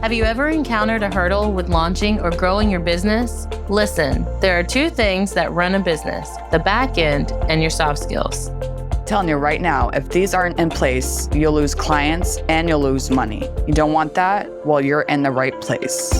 Have you ever encountered a hurdle with launching or growing your business? Listen, there are two things that run a business: the back end and your soft skills. Telling you right now, if these aren't in place, you'll lose clients and you'll lose money. You don't want that? Well, you're in the right place.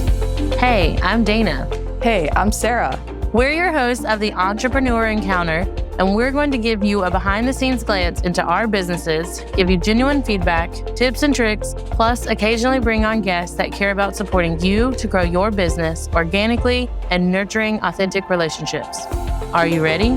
Hey, I'm Dana. Hey, I'm Sarah. We're your hosts of the Entrepreneur Encounter, and we're going to give you a behind-the-scenes glance into our businesses, give you genuine feedback, tips and tricks, plus occasionally bring on guests that care about supporting you to grow your business organically and nurturing authentic relationships. Are you ready?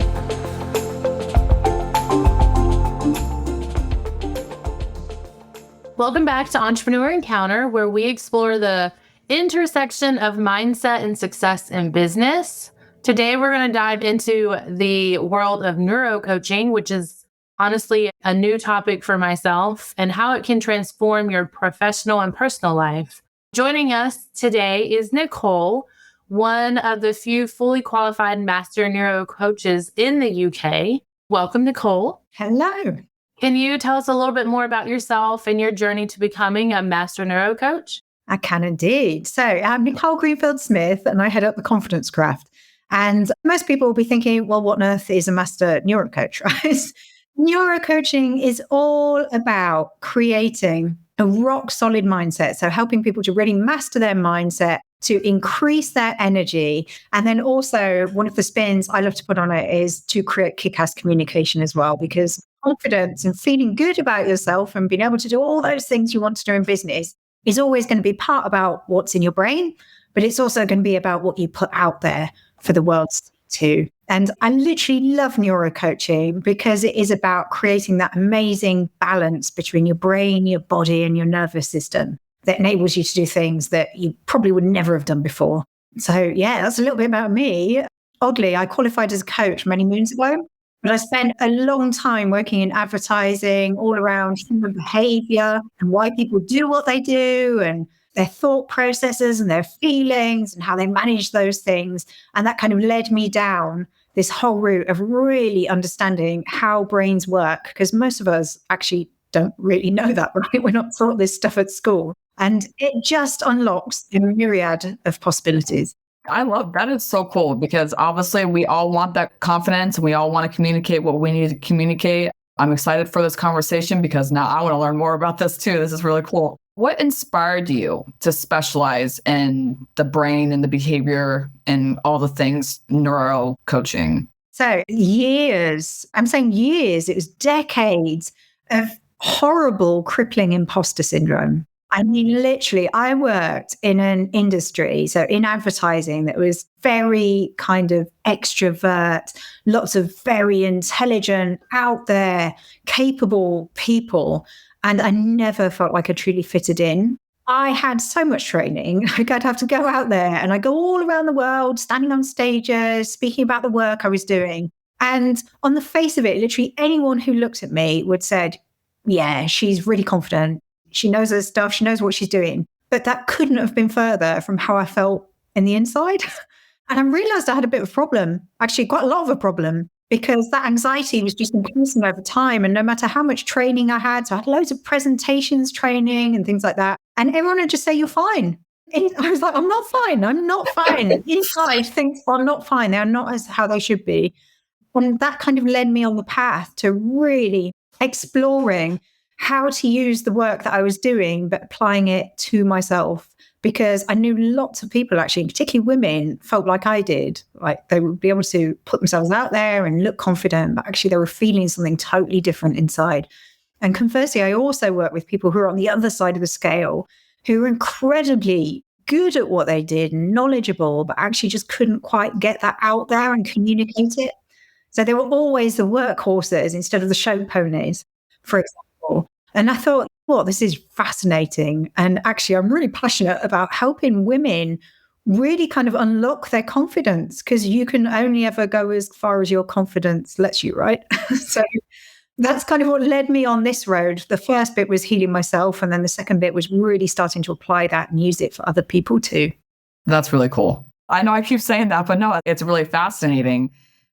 Welcome back to Entrepreneur Encounter, where we explore the intersection of mindset and success in business. Today, we're going to dive into the world of neuro coaching, which is honestly a new topic for myself, and how it can transform your professional and personal life. Joining us today is Nicole, one of the few fully qualified master neuro coaches in the UK. Welcome, Nicole. Hello. Can you tell us a little bit more about yourself and your journey to becoming a master neuro coach? I can indeed. So I'm Nicole Greenfield-Smith, and I head up the Confidence Craft. And most people will be thinking, well, what on earth is a master neuro coach, right? Neuro coaching is all about creating a rock solid mindset. So helping people to really master their mindset, to increase their energy. And then also one of the spins I love to put on it is to create kick-ass communication as well, because confidence and feeling good about yourself and being able to do all those things you want to do in business is always going to be part about what's in your brain, but it's also going to be about what you put out there for the world to. And I literally love neuro coaching because it is about creating that amazing balance between your brain, your body, and your nervous system that enables you to do things that you probably would never have done before. So yeah, that's a little bit about me. Oddly, I qualified as a coach many moons ago, but I spent a long time working in advertising all around human behavior and why people do what they do and their thought processes and their feelings and how they manage those things. And that kind of led me down this whole route of really understanding how brains work, because most of us actually don't really know that, right? We're not taught this stuff at school. And it just unlocks a myriad of possibilities. I love that. Is so cool because obviously we all want that confidence and we all want to communicate what we need to communicate. I'm excited for this conversation because now I want to learn more about this too. This is really cool. What inspired you to specialize in the brain and the behavior and all the things neuro coaching? So years, I'm saying years, it was decades of horrible, crippling imposter syndrome. I mean, literally, I worked in an industry, so in advertising, that was very kind of extrovert, lots of very intelligent, out there, capable people. And I never felt like I truly fitted in. I had so much training. Like I'd have to go out there and I'd go all around the world, standing on stages, speaking about the work I was doing. And on the face of it, literally anyone who looked at me would said, yeah, she's really confident. She knows her stuff. She knows what she's doing. But that couldn't have been further from how I felt in the inside. And I realized I had a bit of a problem, actually quite a lot of a problem, because that anxiety was just increasing over time. And no matter how much training I had, so I had loads of presentations training and things like that. And everyone would just say, you're fine. And I was like, I'm not fine. I'm not fine. Inside things are not fine. They're not as how they should be. And that kind of led me on the path to really exploring how to use the work that I was doing, but applying it to myself. Because I knew lots of people, actually, particularly women, felt like I did. Like they would be able to put themselves out there and look confident, but actually they were feeling something totally different inside. And conversely, I also work with people who are on the other side of the scale, who are incredibly good at what they did, knowledgeable, but actually just couldn't quite get that out there and communicate it. So they were always the workhorses instead of the show ponies, for example. And I thought, well, this is fascinating. And actually, I'm really passionate about helping women really kind of unlock their confidence, because you can only ever go as far as your confidence lets you, right? So that's kind of what led me on this road. The first bit was healing myself. And then the second bit was really starting to apply that and use it for other people too. That's really cool. I know I keep saying that, but no, it's really fascinating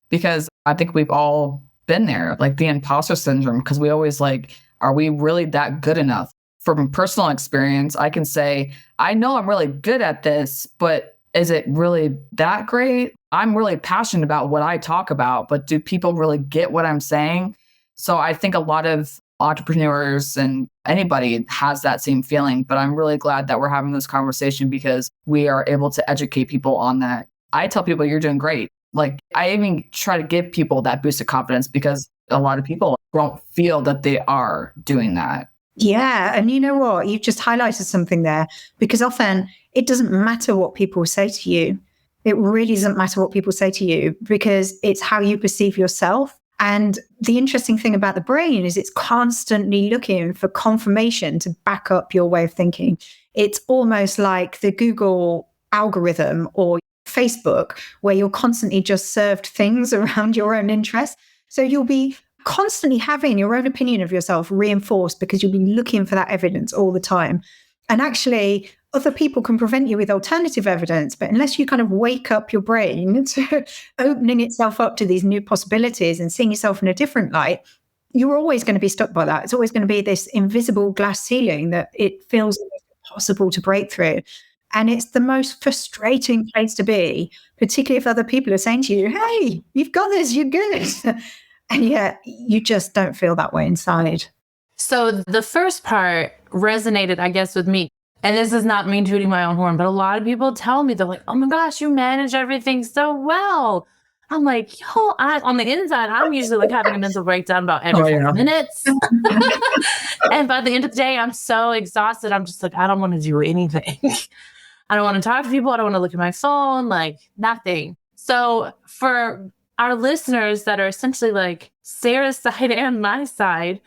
because I think we've all been there, like the imposter syndrome, because we always like, are we really that good enough from personal experience, I can say, I know I'm really good at this, but is it really that great? I'm really passionate about what I talk about, but do people really get what I'm saying? So I think a lot of entrepreneurs and anybody has that same feeling, but I'm really glad that we're having this conversation because we are able to educate people on that. I tell people you're doing great. Like I even try to give people that boost of confidence because a lot of people don't feel that they are doing that. Yeah. And you know what? You've just highlighted something there because often it doesn't matter what people say to you. It really doesn't matter what people say to you because it's how you perceive yourself. And the interesting thing about the brain is it's constantly looking for confirmation to back up your way of thinking. It's almost like the Google algorithm or Facebook, where you're constantly just served things around your own interests. So you'll be constantly having your own opinion of yourself reinforced because you'll be looking for that evidence all the time. And actually, other people can prevent you with alternative evidence, but unless you kind of wake up your brain to opening itself up to these new possibilities and seeing yourself in a different light, you're always going to be stuck by that. It's always going to be this invisible glass ceiling that it feels impossible to break through. And it's the most frustrating place to be, particularly if other people are saying to you, hey, you've got this, you're good. And yet you just don't feel that way inside. So the first part resonated, I guess, with me. And this is not me tooting my own horn, but a lot of people tell me, they're like, oh my gosh, you manage everything so well. I'm like, yo, on the inside, I'm usually like having a mental breakdown about every 5 minutes. And by the end of the day, I'm so exhausted. I'm just like, I don't want to do anything. I don't want to talk to people. I don't want to look at my phone, like nothing. So for our listeners that are essentially like Sarah's side and my side,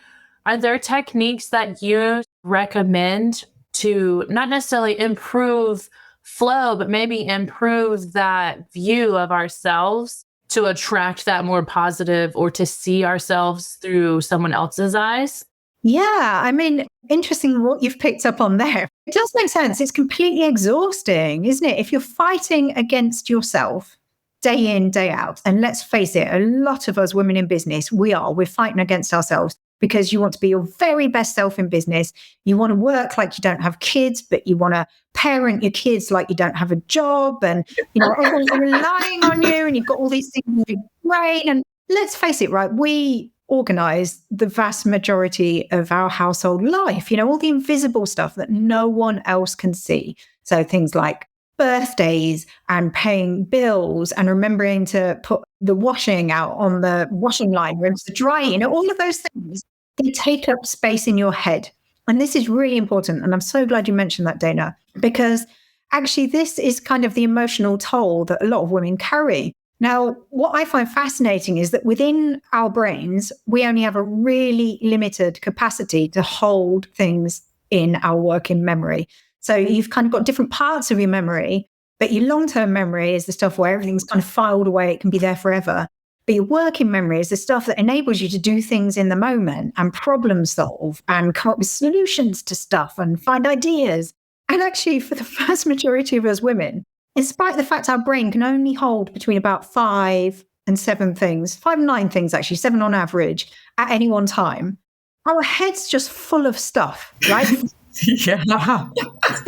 are there techniques that you recommend to not necessarily improve flow, but maybe improve that view of ourselves to attract that more positive or to see ourselves through someone else's eyes? Yeah, I mean, interesting what you've picked up on there. It does make sense. It's completely exhausting, isn't it? If you're fighting against yourself day in, day out, and let's face it, a lot of us women in business, we're fighting against ourselves because you want to be your very best self in business. You want to work like you don't have kids, but you want to parent your kids like you don't have a job. And, everyone's relying on you and you've got all these things in your brain. And let's face it, right? We organize the vast majority of our household life, all the invisible stuff that no one else can see. So things like birthdays and paying bills and remembering to put the washing out on the washing line, rinse the drying, all of those things, they take up space in your head. And this is really important. And I'm so glad you mentioned that, Dana, because actually this is kind of the emotional toll that a lot of women carry. Now, what I find fascinating is that within our brains, we only have a really limited capacity to hold things in our working memory. So you've kind of got different parts of your memory, but your long-term memory is the stuff where everything's kind of filed away. It can be there forever. But your working memory is the stuff that enables you to do things in the moment and problem solve and come up with solutions to stuff and find ideas. And actually, for the vast majority of us women, in spite of the fact our brain can only hold between about 5 and 7 things, 5 and 9 things, actually, 7 on average at any one time, our head's just full of stuff, right? Yeah.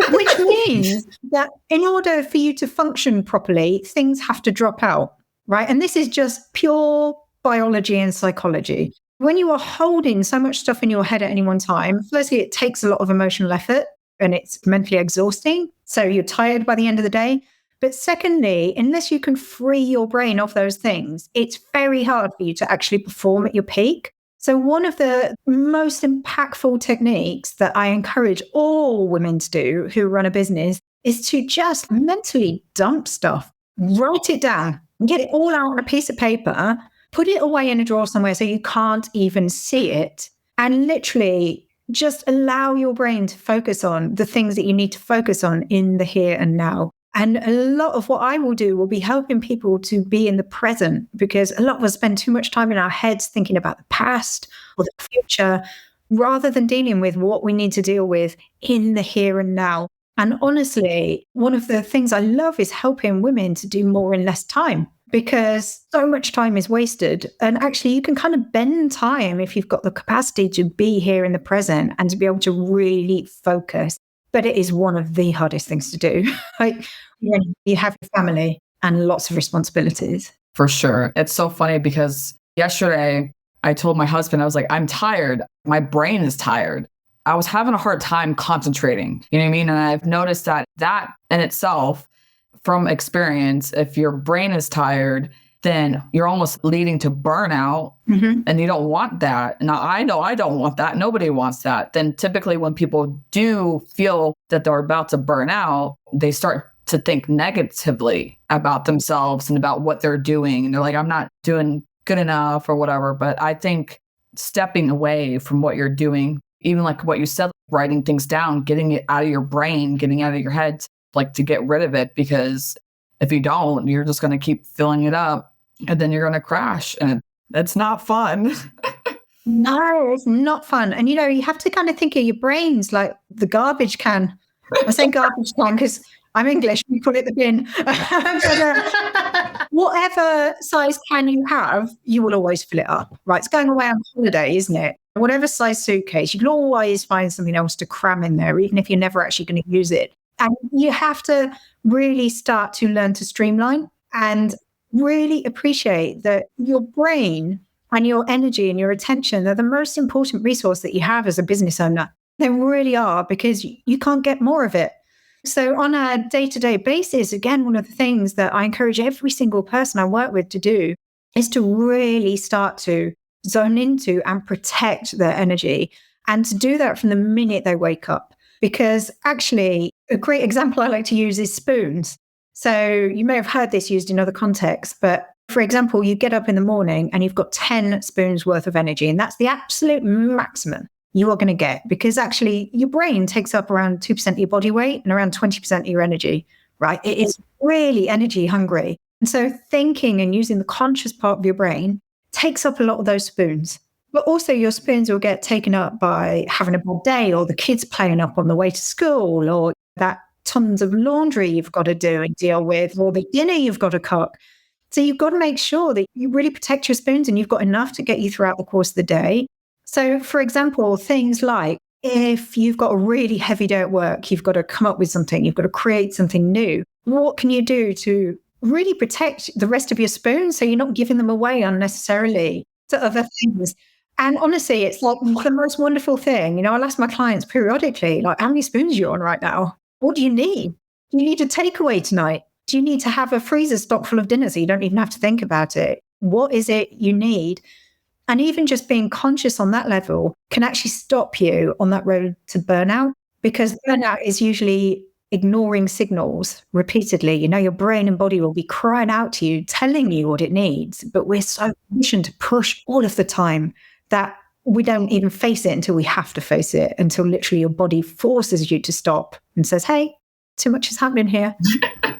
Which means that in order for you to function properly, things have to drop out, right? And this is just pure biology and psychology. When you are holding so much stuff in your head at any one time, firstly, it takes a lot of emotional effort and it's mentally exhausting. So you're tired by the end of the day. But secondly, unless you can free your brain of those things, it's very hard for you to actually perform at your peak. So one of the most impactful techniques that I encourage all women to do who run a business is to just mentally dump stuff, write it down, get it all out on a piece of paper, put it away in a drawer somewhere so you can't even see it, and literally just allow your brain to focus on the things that you need to focus on in the here and now. And a lot of what I will do will be helping people to be in the present, because a lot of us spend too much time in our heads thinking about the past or the future, rather than dealing with what we need to deal with in the here and now. And honestly, one of the things I love is helping women to do more in less time, because so much time is wasted. And actually, you can kind of bend time if you've got the capacity to be here in the present and to be able to really focus. But it is one of the hardest things to do. Like when you have your family and lots of responsibilities. For sure. It's so funny because yesterday I told my husband, I was like, I'm tired. My brain is tired. I was having a hard time concentrating. You know what I mean? And I've noticed that in itself, from experience, if your brain is tired, then you're almost leading to burnout, and you don't want that. Now, I know I don't want that. Nobody wants that. Then typically when people do feel that they're about to burn out, they start to think negatively about themselves and about what they're doing. And they're like, I'm not doing good enough or whatever. But I think stepping away from what you're doing, even like what you said, writing things down, getting it out of your brain, getting out of your head, like to get rid of it, because if you don't, you're just going to keep filling it up and then you're going to crash, and it's not fun. No, it's not fun. And, you have to kind of think of your brains like the garbage can. I say garbage can because I'm English, we call it the bin. But, whatever size can you have, you will always fill it up, right? It's going away on holiday, isn't it? Whatever size suitcase, you can always find something else to cram in there, even if you're never actually going to use it. And you have to really start to learn to streamline and really appreciate that your brain and your energy and your attention are the most important resource that you have as a business owner. They really are, because you can't get more of it. So on a day-to-day basis, again, one of the things that I encourage every single person I work with to do is to really start to zone into and protect their energy, and to do that from the minute they wake up. Because actually, a great example I like to use is spoons. So you may have heard this used in other contexts, but for example, you get up in the morning and you've got 10 spoons worth of energy, and that's the absolute maximum you are going to get, because actually your brain takes up around 2% of your body weight and around 20% of your energy, right? It is really energy hungry. And so thinking and using the conscious part of your brain takes up a lot of those spoons. But also your spoons will get taken up by having a bad day, or the kids playing up on the way to school, or that tons of laundry you've got to do and deal with, or the dinner you've got to cook. So you've got to make sure that you really protect your spoons and you've got enough to get you throughout the course of the day. So for example, things like if you've got a really heavy day at work, you've got to come up with something, you've got to create something new. What can you do to really protect the rest of your spoons so you're not giving them away unnecessarily to other things? And honestly, it's like the most wonderful thing. I'll ask my clients periodically, like, how many spoons are you on right now? What do you need? Do you need a takeaway tonight? Do you need to have a freezer stocked full of dinner so you don't even have to think about it? What is it you need? And even just being conscious on that level can actually stop you on that road to burnout, because burnout is usually ignoring signals repeatedly. Your brain and body will be crying out to you, telling you what it needs, but we're so conditioned to push all of the time that we don't even face it until we have to face it, until literally your body forces you to stop and says, hey, too much is happening here.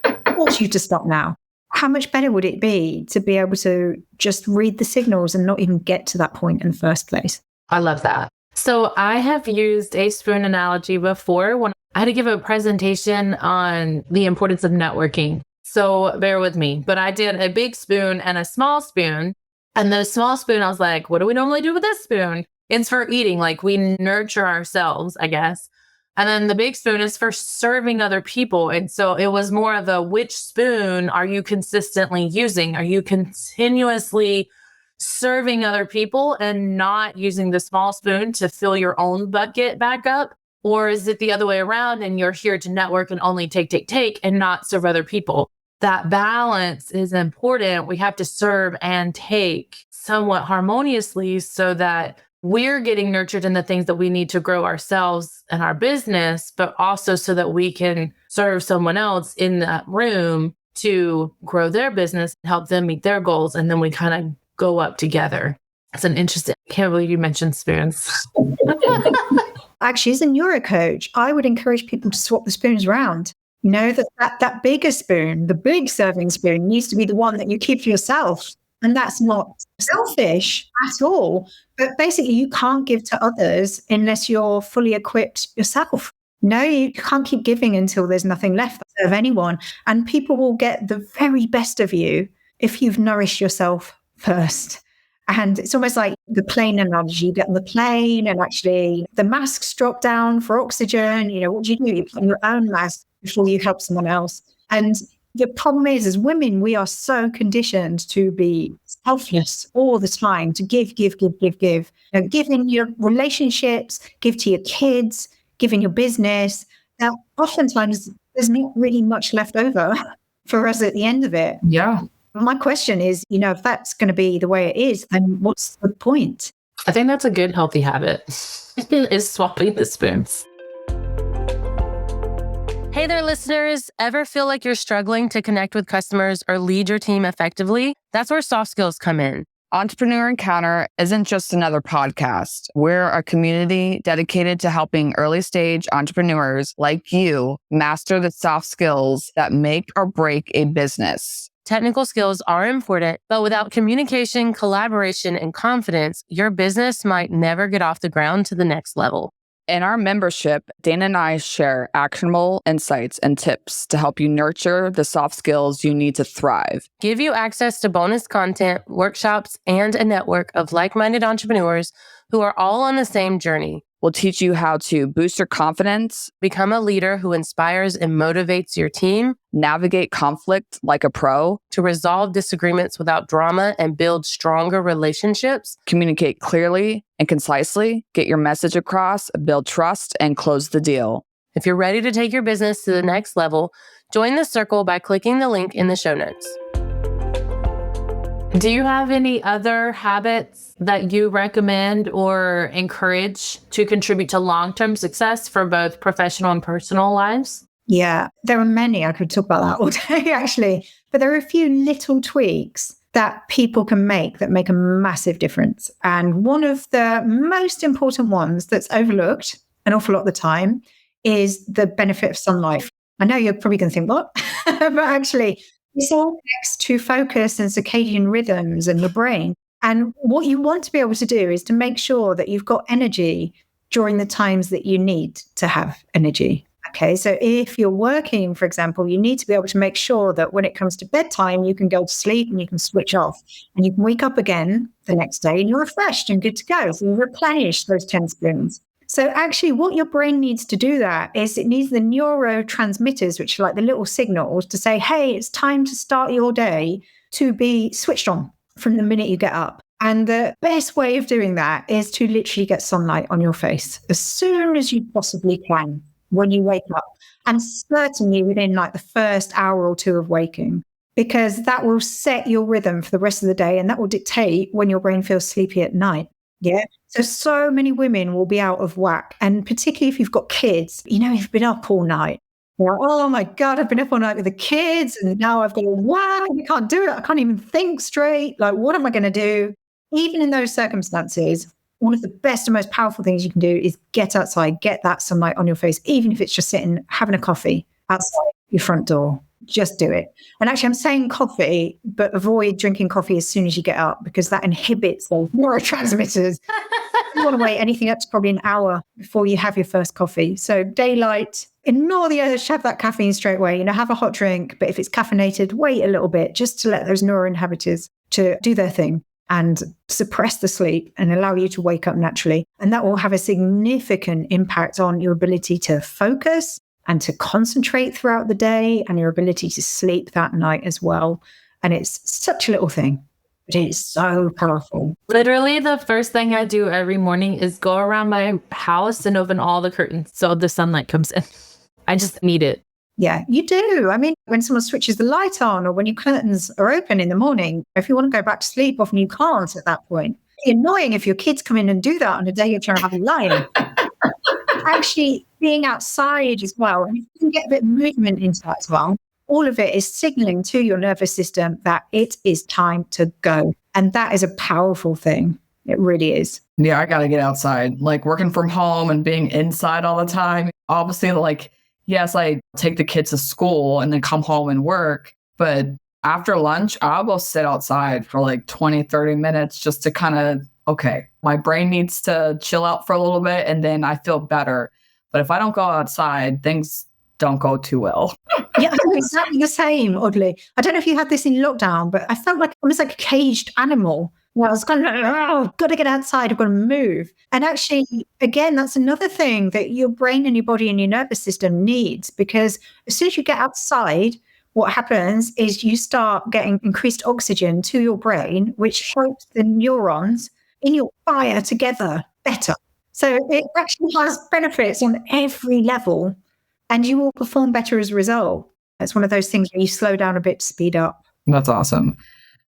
I want you to stop now. How much better would it be to be able to just read the signals and not even get to that point in the first place? I love that. So I have used a spoon analogy before when I had to give a presentation on the importance of networking. So bear with me, but I did a big spoon and a small spoon. And the small spoon, I was like, what do we normally do with this spoon? It's for eating, like we nurture ourselves, I guess. And then the big spoon is for serving other people. And so it was more of a, which spoon are you consistently using? Are you continuously serving other people and not using the small spoon to fill your own bucket back up? Or is it the other way around and you're here to network and only take and not serve other people? That balance is important. We have to serve and take somewhat harmoniously so that we're getting nurtured in the things that we need to grow ourselves and our business, but also so that we can serve someone else in that room to grow their business, help them meet their goals. And then we kind of go up together. It's an interesting, I can't believe you mentioned spoons. Actually, as a neuro coach, I would encourage people to swap the spoons around. That bigger spoon, the big serving spoon, needs to be the one that you keep for yourself. And that's not selfish at all. But basically, you can't give to others unless you're fully equipped yourself. No, you can't keep giving until there's nothing left to serve anyone. And people will get the very best of you if you've nourished yourself first. And it's almost like the plane analogy. You get on the plane and actually the masks drop down for oxygen. What do? You put on your own mask before you help someone else. And the problem is, as women, we are so conditioned to be selfless all the time, to give, give, give, give, give. Give in your relationships, give to your kids, give in your business. Now, oftentimes, there's not really much left over for us at the end of it. Yeah. My question is, if that's going to be the way it is, then what's the point? I think that's a good, healthy habit is swapping the spoons. Hey there, listeners. Ever feel like you're struggling to connect with customers or lead your team effectively? That's where soft skills come in. Entrepreneur Encounter isn't just another podcast. We're a community dedicated to helping early stage entrepreneurs like you master the soft skills that make or break a business. Technical skills are important, but without communication, collaboration, and confidence, your business might never get off the ground to the next level. In our membership, Dana and I share actionable insights and tips to help you nurture the soft skills you need to thrive. Give you access to bonus content, workshops, and a network of like-minded entrepreneurs who are all on the same journey. We'll teach you how to boost your confidence, become a leader who inspires and motivates your team, navigate conflict like a pro, to resolve disagreements without drama and build stronger relationships, communicate clearly and concisely, get your message across, build trust, and close the deal. If you're ready to take your business to the next level, join the circle by clicking the link in the show notes. Do you have any other habits that you recommend or encourage to contribute to long-term success for both professional and personal lives? Yeah, there are many. I could talk about that all day, actually. But there are a few little tweaks that people can make that make a massive difference. And one of the most important ones that's overlooked an awful lot of the time is the benefit of sunlight. I know you're probably going to think, what? But actually, this all connects to focus and circadian rhythms and your brain. And what you want to be able to do is to make sure that you've got energy during the times that you need to have energy. Okay, so if you're working, for example, you need to be able to make sure that when it comes to bedtime, you can go to sleep and you can switch off. And you can wake up again the next day and you're refreshed and good to go. So you replenish those 10 spoons. So actually what your brain needs to do that is it needs the neurotransmitters, which are like the little signals to say, hey, it's time to start your day to be switched on from the minute you get up. And the best way of doing that is to literally get sunlight on your face as soon as you possibly can when you wake up. And certainly within like the first hour or two of waking, because that will set your rhythm for the rest of the day. And that will dictate when your brain feels sleepy at night. Yeah. So many women will be out of whack. And particularly if you've got kids, you've been up all night. You're like, oh my God, I've been up all night with the kids. And now I've got to, wow, I can't do it. I can't even think straight. Like, what am I going to do? Even in those circumstances, one of the best and most powerful things you can do is get outside, get that sunlight on your face, even if it's just sitting, having a coffee outside your front door. Just do it. And actually, I'm saying coffee, but avoid drinking coffee as soon as you get up because that inhibits those neurotransmitters. You want to wait anything up to probably an hour before you have your first coffee. So daylight, ignore the urge to have that caffeine straight away. Have a hot drink, but if it's caffeinated, wait a little bit just to let those neuroinhibitors to do their thing and suppress the sleep and allow you to wake up naturally. And that will have a significant impact on your ability to focus and to concentrate throughout the day and your ability to sleep that night as well. And it's such a little thing, but it is so powerful. Literally, the first thing I do every morning is go around my house and open all the curtains so the sunlight comes in. I just need it. Yeah, you do. I mean, when someone switches the light on or when your curtains are open in the morning, if you want to go back to sleep, often you can't at that point. It's annoying if your kids come in and do that on a day you're trying to have a lie. Actually, being outside as well, and you can get a bit of movement into that as well. All of it is signaling to your nervous system that it is time to go. And that is a powerful thing. It really is. Yeah, I got to get outside. Like working from home and being inside all the time. Obviously, yes, I take the kids to school and then come home and work. But after lunch, I'll go sit outside for 20, 30 minutes just to kind of, okay, my brain needs to chill out for a little bit and then I feel better. But if I don't go outside, things don't go too well. Yeah, I feel exactly the same, oddly. I don't know if you had this in lockdown, but I felt like almost like a caged animal. Where I was kind of like, oh, got to get outside, I've got to move. And actually, again, that's another thing that your brain and your body and your nervous system needs, because as soon as you get outside, what happens is you start getting increased oxygen to your brain, which helps the neurons in your fire together better. So it actually has benefits on every level, and you will perform better as a result. It's one of those things where you slow down a bit to speed up. That's awesome.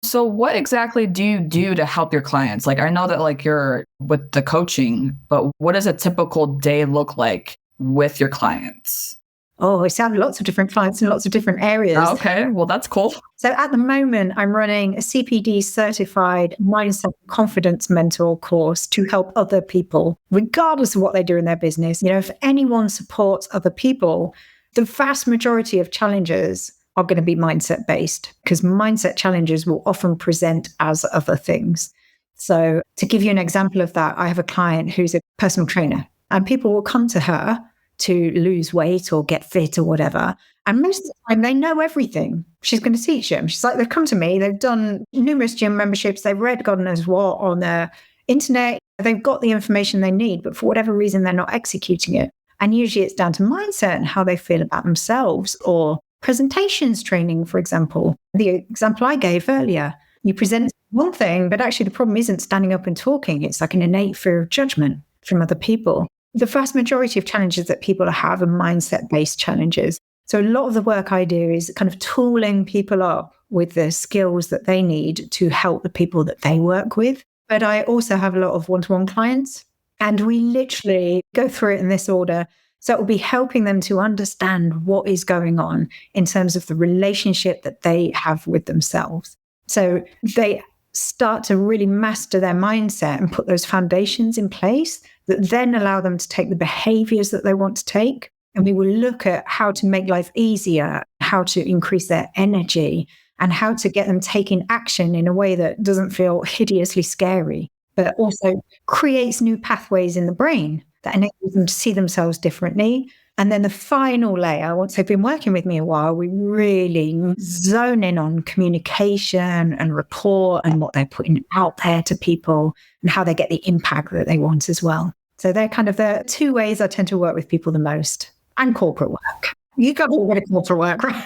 So what exactly do you do to help your clients? Like, I know that like you're with the coaching, but what does a typical day look like with your clients? Oh, I have lots of different clients in lots of different areas. Okay, well, that's cool. So at the moment, I'm running a CPD certified mindset confidence mentor course to help other people, regardless of what they do in their business. If anyone supports other people, the vast majority of challenges are going to be mindset based, because mindset challenges will often present as other things. So to give you an example of that, I have a client who's a personal trainer, and people will come to her to lose weight or get fit or whatever. And most of the time, they know everything she's going to teach them. She's like, they've come to me, they've done numerous gym memberships, they've read God knows what on the internet, they've got the information they need, but for whatever reason, they're not executing it. And usually it's down to mindset and how they feel about themselves, or presentations training, for example. The example I gave earlier, you present one thing, but actually the problem isn't standing up and talking. It's like an innate fear of judgment from other people. The vast majority of challenges that people have are mindset-based challenges. So a lot of the work I do is kind of tooling people up with the skills that they need to help the people that they work with. But I also have a lot of one-to-one clients, and we literally go through it in this order. So it will be helping them to understand what is going on in terms of the relationship that they have with themselves. So they start to really master their mindset and put those foundations in place that then allow them to take the behaviors that they want to take. And we will look at how to make life easier, how to increase their energy, and how to get them taking action in a way that doesn't feel hideously scary, but also creates new pathways in the brain that enables them to see themselves differently. And then the final layer, once they've been working with me a while, we really zone in on communication and rapport and what they're putting out there to people and how they get the impact that they want as well. So they're kind of the two ways I tend to work with people the most. And corporate work. You got a bit of corporate work, right?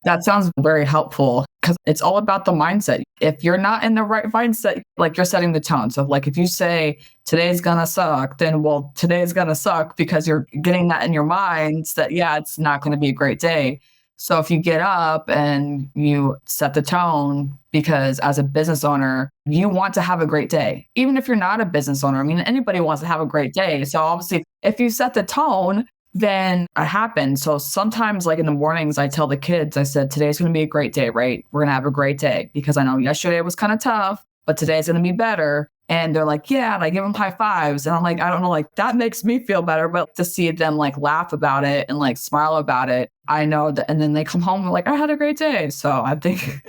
That sounds very helpful, because it's all about the mindset. If you're not in the right mindset, like you're setting the tone. So like if you say today's gonna suck, then well, today's gonna suck because you're getting that in your mind that, yeah, it's not gonna be a great day. So if you get up and you set the tone, because as a business owner, you want to have a great day. Even if you're not a business owner, I mean, anybody wants to have a great day. So obviously, if you set the tone, then it happens. So sometimes like in the mornings, I tell the kids, I said, today's going to be a great day, right? We're going to have a great day, because I know yesterday was kind of tough, but today's going to be better. And they're like, yeah, and I give them high fives. And I'm like, I don't know, like that makes me feel better. But to see them like laugh about it and like smile about it, I know that. And then they come home and like, I had a great day. So I think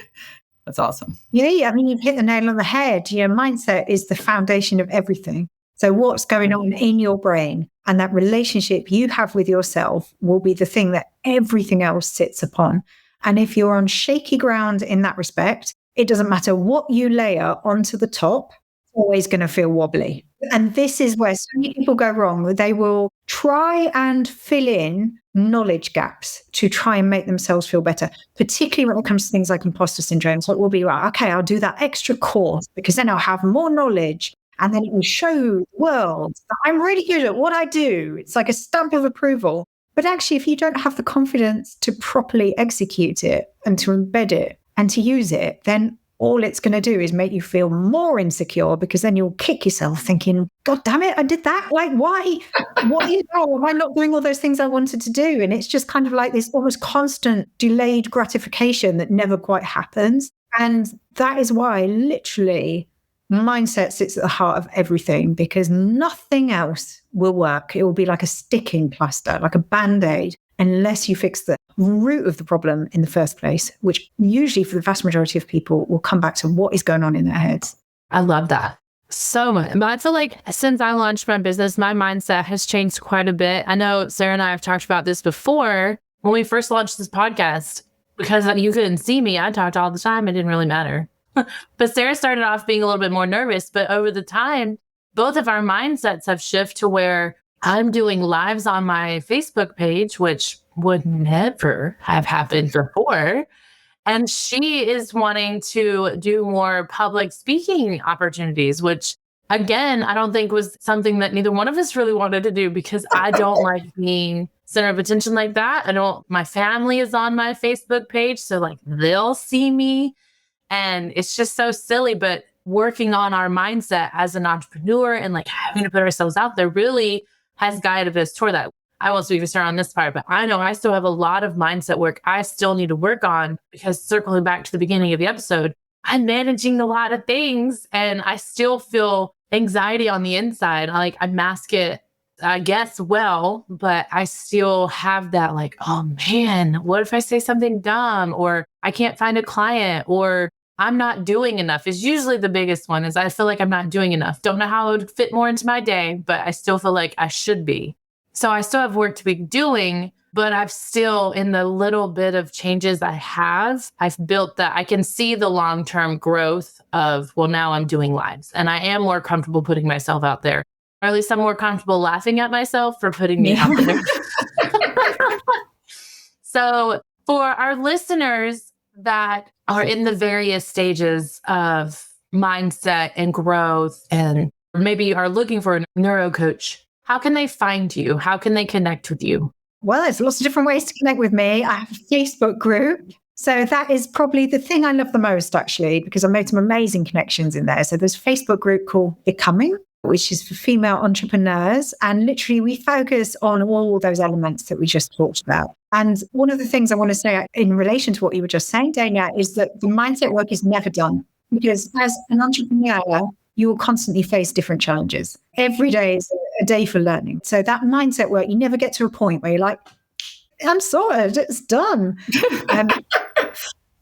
that's awesome. Yeah, I mean, you've hit the nail on the head. Your mindset is the foundation of everything. So what's going on in your brain and that relationship you have with yourself will be the thing that everything else sits upon. And if you're on shaky ground in that respect, it doesn't matter what you layer onto the top, it's always going to feel wobbly. And this is where so many people go wrong. They will try and fill in knowledge gaps to try and make themselves feel better, particularly when it comes to things like imposter syndrome. So it will be like, okay, I'll do that extra course because then I'll have more knowledge. And then it will show the world that I'm really good at what I do. It's like a stamp of approval. But actually, if you don't have the confidence to properly execute it and to embed it and to use it, then all it's going to do is make you feel more insecure, because then you'll kick yourself thinking, God damn it, I did that. Like, why? Why am I not doing all those things I wanted to do? And it's just kind of like this almost constant delayed gratification that never quite happens. And that is why literally mindset sits at the heart of everything, because nothing else will work. It will be like a sticking plaster, like a Band-Aid, unless you fix the root of the problem in the first place, which usually for the vast majority of people will come back to what is going on in their heads. I love that. So much. But I feel like since I launched my business, my mindset has changed quite a bit. I know Sarah and I have talked about this before when we first launched this podcast, because you couldn't see me. I talked all the time. It didn't really matter. But Sarah started off being a little bit more nervous. But over the time, both of our mindsets have shifted to where I'm doing lives on my Facebook page, which would never have happened before. And she is wanting to do more public speaking opportunities, which again, I don't think was something that neither one of us really wanted to do, because I don't like being center of attention like that. My family is on my Facebook page, so like they'll see me. And it's just so silly, but working on our mindset as an entrepreneur and like having to put ourselves out there really has guided us toward that. I won't speak for Sarah on this part, but I know I still have a lot of mindset work I still need to work on, because circling back to the beginning of the episode, I'm managing a lot of things and I still feel anxiety on the inside. I mask it, I guess, well, but I still have that like, oh man, what if I say something dumb, or I can't find a client, or I'm not doing enough is usually the biggest one. Is I feel like I'm not doing enough. Don't know how it would fit more into my day, but I still feel like I should be. So I still have work to be doing, but I've still, in the little bit of changes I've built that I can see the long-term growth of, well, now I'm doing lives and I am more comfortable putting myself out there, or at least I'm more comfortable laughing at myself for putting me out there. So for our listeners that are in the various stages of mindset and growth, and maybe are looking for a neuro coach, how can they find you? How can they connect with you? Well, there's lots of different ways to connect with me. I have a Facebook group. So that is probably the thing I love the most, actually, because I made some amazing connections in there. So there's a Facebook group called Becoming, which is for female entrepreneurs. And literally we focus on all those elements that we just talked about. And one of the things I want to say in relation to what you were just saying, Dana, is that the mindset work is never done. Because as an entrepreneur, you will constantly face different challenges. Every day is a day for learning. So that mindset work, you never get to a point where you're like, I'm sorted, it's done.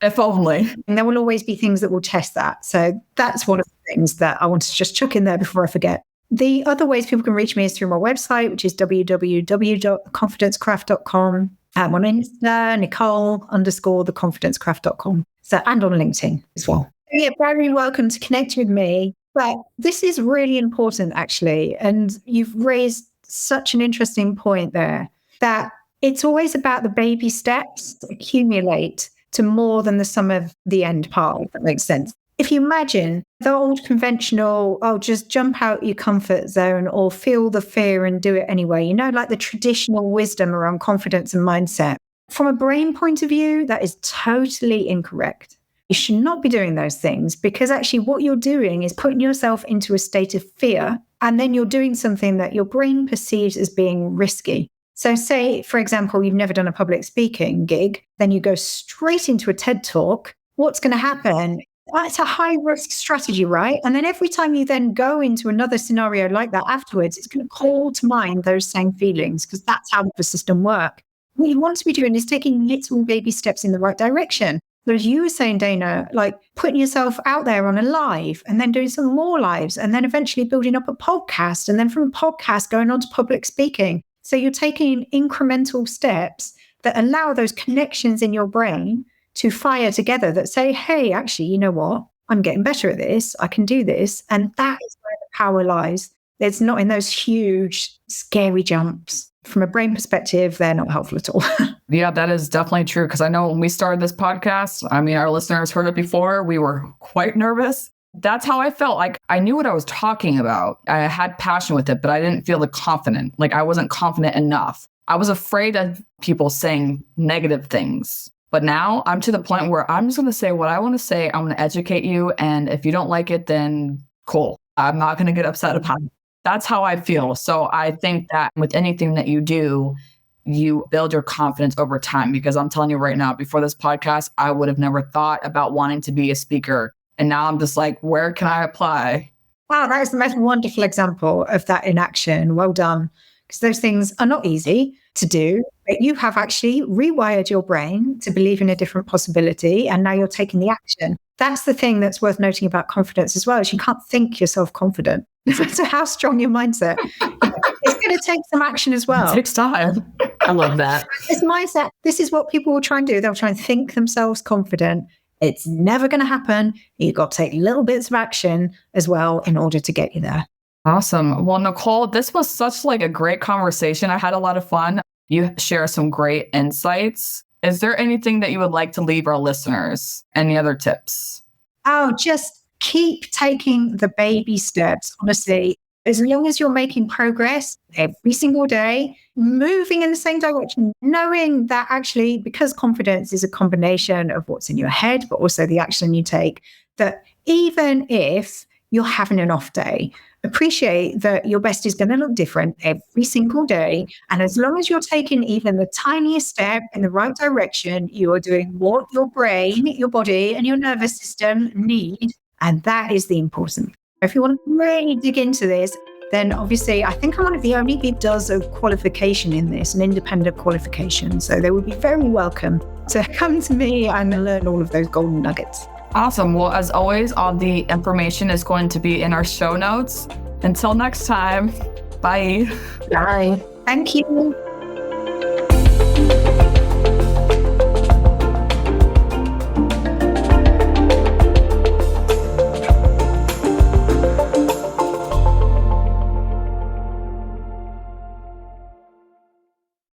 If only. And there will always be things that will test that. So that's one of the things that I want to just chuck in there before I forget. The other ways people can reach me is through my website, which is www.confidencecraft.com. I'm on Insta, Nicole_theconfidencecraft.com. So, and on LinkedIn as well. Yeah, very welcome to connect with me. But this is really important, actually. And you've raised such an interesting point there, that it's always about the baby steps that accumulate to more than the sum of the end part, if that makes sense. If you imagine the old conventional, just jump out your comfort zone or feel the fear and do it anyway, like the traditional wisdom around confidence and mindset. From a brain point of view, that is totally incorrect. You should not be doing those things, because actually what you're doing is putting yourself into a state of fear, and then you're doing something that your brain perceives as being risky. So say, for example, you've never done a public speaking gig, then you go straight into a TED talk. What's going to happen? It's a high risk strategy, right? And then every time you then go into another scenario like that afterwards, it's going to call to mind those same feelings, because that's how the system works. What you want to be doing is taking little baby steps in the right direction. But as you were saying, Dana, like putting yourself out there on a live and then doing some more lives and then eventually building up a podcast, and then from a podcast going on to public speaking. So you're taking incremental steps that allow those connections in your brain to fire together that say, hey, actually, you know what? I'm getting better at this. I can do this. And that is where the power lies. It's not in those huge, scary jumps. From a brain perspective, they're not helpful at all. Yeah, that is definitely true. Because I know when we started this podcast, our listeners heard it before, we were quite nervous. That's how I felt. Like I knew what I was talking about. I had passion with it, but I didn't feel the confident. Like I wasn't confident enough. I was afraid of people saying negative things. But now I'm to the point where I'm just going to say what I want to say. I'm going to educate you. And if you don't like it, then cool. I'm not going to get upset about it. That's how I feel. So I think that with anything that you do, you build your confidence over time. Because I'm telling you right now, before this podcast, I would have never thought about wanting to be a speaker. And now I'm just like, where can I apply? Wow, that is the most wonderful example of that in action. Well done. Because those things are not easy to do, but you have actually rewired your brain to believe in a different possibility. And now you're taking the action. that's the thing that's worth noting about confidence as well, is you can't think yourself confident. So how strong your mindset. It's going to take some action as well. It takes time. I love that. This mindset, this is what people will try and do. They'll try and think themselves confident. It's never going to happen. You've got to take little bits of action as well in order to get you there. Awesome. Well, Nicole, this was such like a great conversation. I had a lot of fun. You share some great insights. Is there anything that you would like to leave our listeners? Any other tips? Oh, just keep taking the baby steps. Honestly, as long as you're making progress every single day, moving in the same direction, knowing that actually, because confidence is a combination of what's in your head, but also the action you take, that even if you're having an off day, appreciate that your best is going to look different every single day. And as long as you're taking even the tiniest step in the right direction, you are doing what your brain, your body, and your nervous system need. And that is the important. If you want to really dig into this, then obviously I think I'm one of the only who does a qualification in this, an independent qualification. So they would be very welcome to come to me and learn all of those golden nuggets. Awesome. Well, as always, all the information is going to be in our show notes. Until next time, bye. Bye. Thank you.